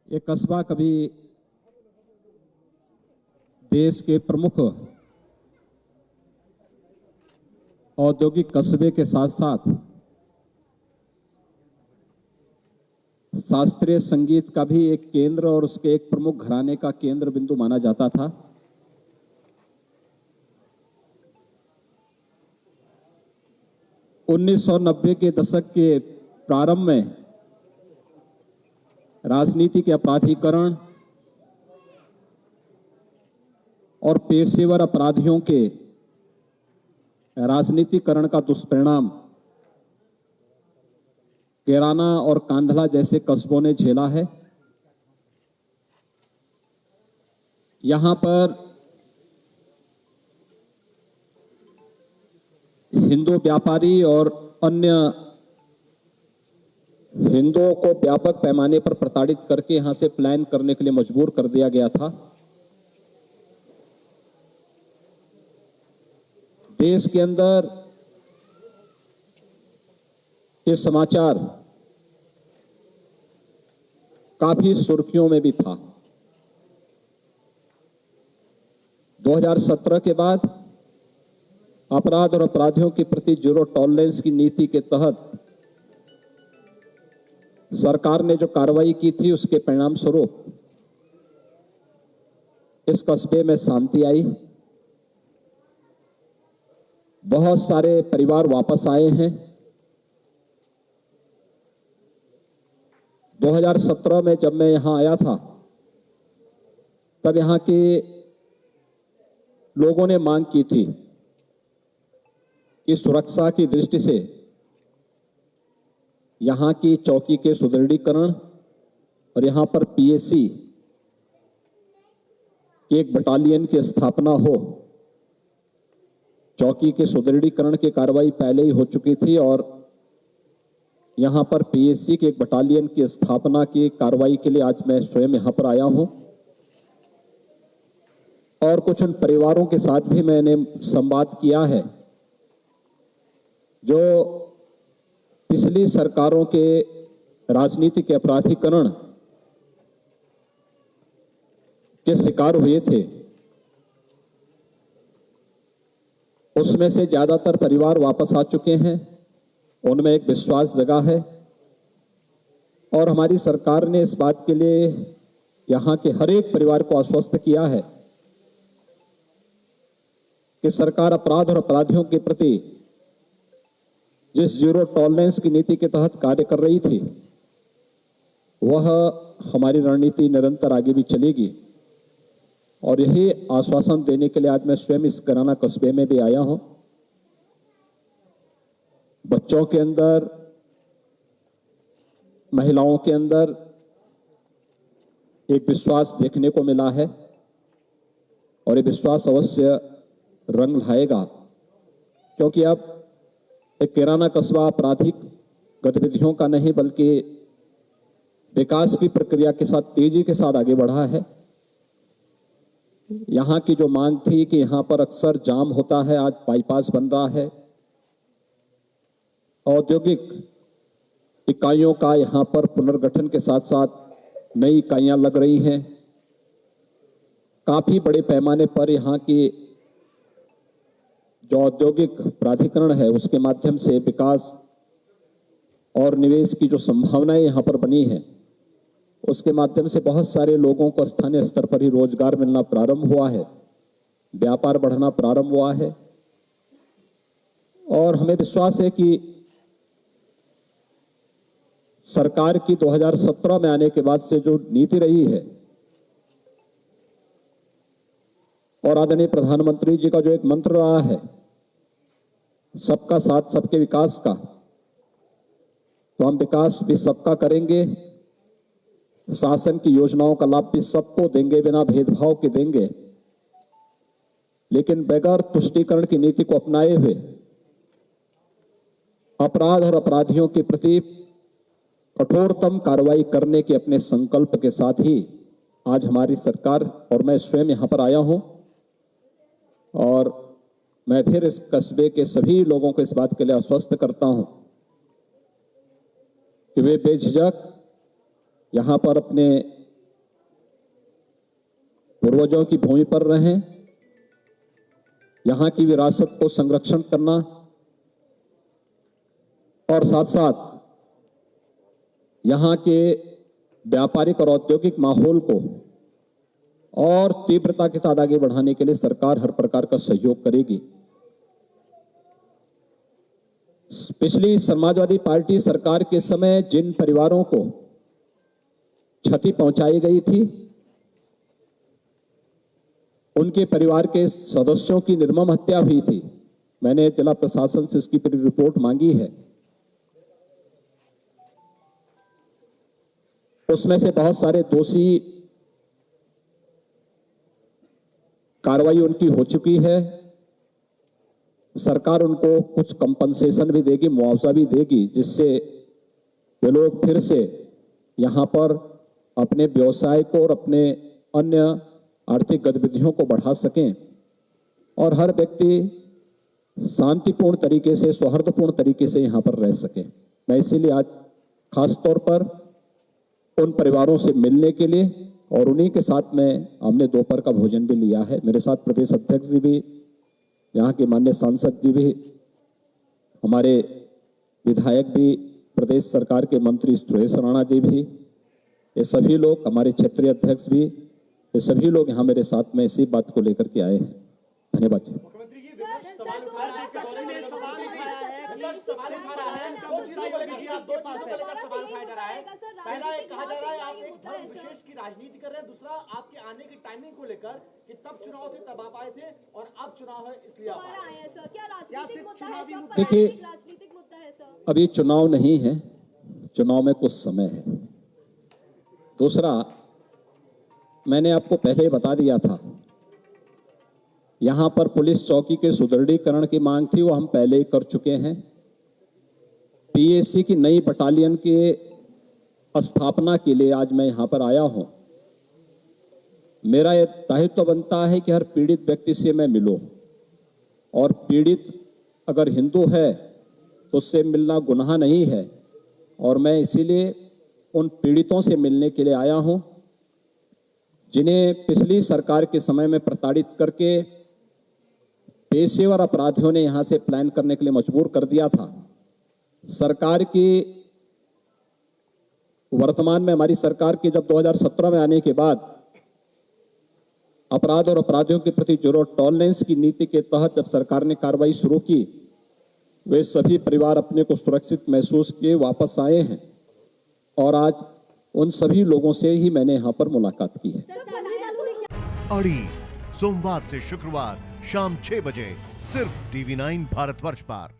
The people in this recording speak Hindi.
ये कस्बा कभी देश के प्रमुख औद्योगिक कस्बे के साथ साथ शास्त्रीय संगीत का भी एक केंद्र और उसके एक प्रमुख घराने का केंद्र बिंदु माना जाता था। उन्नीस सौ 90 के दशक के प्रारंभ में राजनीति के अपराधीकरण और पेशेवर अपराधियों के राजनीतिकरण का दुष्परिणाम कैराना और कांधला जैसे कस्बों ने झेला है। यहां पर हिंदू व्यापारी और अन्य हिंदुओं को व्यापक पैमाने पर प्रताड़ित करके यहां से पलायन करने के लिए मजबूर कर दिया गया था। देश के अंदर ये समाचार काफी सुर्खियों में भी था। 2017 के बाद अपराध और अपराधियों के प्रति जीरो टॉलरेंस की नीति के तहत सरकार ने जो कार्रवाई की थी उसके परिणाम स्वरूप इस कस्बे में शांति आई। बहुत सारे परिवार वापस आए हैं। 2017 में जब मैं यहां आया था तब यहां के लोगों ने मांग की थी कि सुरक्षा की दृष्टि से यहां की चौकी के सुदृढ़ीकरण और यहां पर पीएसी की एक बटालियन की स्थापना हो। चौकी के सुदृढ़ीकरण की कार्रवाई पहले ही हो चुकी थी और यहां पर पीएसी के एक बटालियन की स्थापना की कार्रवाई के लिए आज मैं स्वयं यहां पर आया हूं और कुछ उन परिवारों के साथ भी मैंने संवाद किया है जो पिछली सरकारों के राजनीति के अपराधीकरण के शिकार हुए थे। उसमें से ज्यादातर परिवार वापस आ चुके हैं। उनमें एक विश्वास जगा है और हमारी सरकार ने इस बात के लिए यहां के हर एक परिवार को आश्वस्त किया है कि सरकार अपराध और अपराधियों के प्रति जिस जीरो टॉलरेंस की नीति के तहत कार्य कर रही थी वह हमारी रणनीति निरंतर आगे भी चलेगी। और यही आश्वासन देने के लिए आज मैं स्वयं इस कैराना कस्बे में भी आया हूं। बच्चों के अंदर, महिलाओं के अंदर एक विश्वास देखने को मिला है और ये विश्वास अवश्य रंग लाएगा, क्योंकि अब एक कैराना कस्बा आपराधिक गतिविधियों का नहीं बल्कि विकास की प्रक्रिया के साथ तेजी के साथ आगे बढ़ा है। यहां की जो मांग थी कि यहां पर अक्सर जाम होता है, आज बाईपास बन रहा है। औद्योगिक इकाइयों का यहां पर पुनर्गठन के साथ साथ नई इकाइयां लग रही हैं। काफी बड़े पैमाने पर यहां की जो औद्योगिक प्राधिकरण है उसके माध्यम से विकास और निवेश की जो संभावनाएं यहां पर बनी है उसके माध्यम से बहुत सारे लोगों को स्थानीय स्तर पर ही रोजगार मिलना प्रारंभ हुआ है, व्यापार बढ़ना प्रारंभ हुआ है। और हमें विश्वास है कि सरकार की 2017 में आने के बाद से जो नीति रही है और आदरणीय प्रधानमंत्री जी का जो एक मंत्र रहा है सबका साथ सबके विकास का, तो हम विकास भी सबका करेंगे, शासन की योजनाओं का लाभ भी सबको देंगे, बिना भेदभाव के देंगे, लेकिन बगैर तुष्टीकरण की नीति को अपनाए हुए अपराध और अपराधियों के प्रति कठोरतम कार्रवाई करने के अपने संकल्प के साथ ही आज हमारी सरकार और मैं स्वयं यहां पर आया हूं। और मैं फिर इस कस्बे के सभी लोगों को इस बात के लिए आश्वस्त करता हूं कि वे बेझिझक यहां पर अपने पूर्वजों की भूमि पर रहें, यहां की विरासत को संरक्षण करना और साथ साथ यहां के व्यापारिक और औद्योगिक माहौल को और तीव्रता के साथ आगे बढ़ाने के लिए सरकार हर प्रकार का सहयोग करेगी। पिछली समाजवादी पार्टी सरकार के समय जिन परिवारों को क्षति पहुंचाई गई थी, उनके परिवार के सदस्यों की निर्मम हत्या हुई थी। मैंने जिला प्रशासन से इसकी पूरी रिपोर्ट मांगी है। उसमें से बहुत सारे दोषी कार्रवाई उनकी हो चुकी है। सरकार उनको कुछ कंपनसेशन भी देगी, मुआवजा भी देगी, जिससे वे लोग फिर से यहां पर अपने व्यवसाय को और अपने अन्य आर्थिक गतिविधियों को बढ़ा सकें और हर व्यक्ति शांतिपूर्ण तरीके से, सौहार्दपूर्ण तरीके से यहां पर रह सके। मैं इसीलिए आज खास तौर पर उन परिवारों से मिलने के लिए और उन्हीं के साथ में हमने दोपहर का भोजन भी लिया है। मेरे साथ प्रदेश अध्यक्ष जी भी, यहाँ के माननीय सांसद जी भी, हमारे विधायक भी, प्रदेश सरकार के मंत्री सुरेश राणा जी भी, ये सभी लोग, हमारे क्षेत्रीय अध्यक्ष भी, ये सभी लोग यहाँ मेरे साथ में इसी बात को लेकर के आए हैं। धन्यवाद जी। मुख्यमंत्री जी सवाल उठा रहा है, दो चीजों को लेकर सवाल उठाया जा रहा है। पहला एक कहा जा रहा है आप एक धर्म विशेष की राजनीति कर रहे हैं, दूसरा आपके आने की टाइमिंग को लेकर कि तब चुनाव थे तब आप आए थे और अब चुनाव है इसलिए आप आए हैं। क्या राजनीतिक मुद्दा है सर? देखिए, राजनीतिक मुद्दा है सर। अभी चुनाव नहीं है, चुनाव में कुछ समय है। दूसरा, मैंने आपको पहले ही बता दिया था, यहां पर पुलिस चौकी के सुदृढ़ीकरण की मांग थी, वो हम पहले ही कर चुके हैं। पीएसी की नई बटालियन के स्थापना के लिए आज मैं यहां पर आया हूं। मेरा यह दायित्व बनता है कि हर पीड़ित व्यक्ति से मैं मिलूं, और पीड़ित अगर हिंदू है तो उससे मिलना गुनाह नहीं है, और मैं इसीलिए उन पीड़ितों से मिलने के लिए आया हूं जिन्हें पिछली सरकार के समय में प्रताड़ित करके पेशेवर अपराधियों ने यहां से प्लान करने के लिए मजबूर कर दिया था। सरकार की वर्तमान में, हमारी सरकार की जब 2017 में आने के बाद अपराध और अपराधियों के प्रति जीरो टॉलरेंस की नीति के तहत जब सरकार ने कार्रवाई शुरू की, वे सभी परिवार अपने को सुरक्षित महसूस किए वापस आए हैं, और आज उन सभी लोगों से ही मैंने यहां पर मुलाकात की है। अड़ी सोमवार से शुक्रवार शाम 6 बजे सिर्फ TV9 भारतवर्ष पर।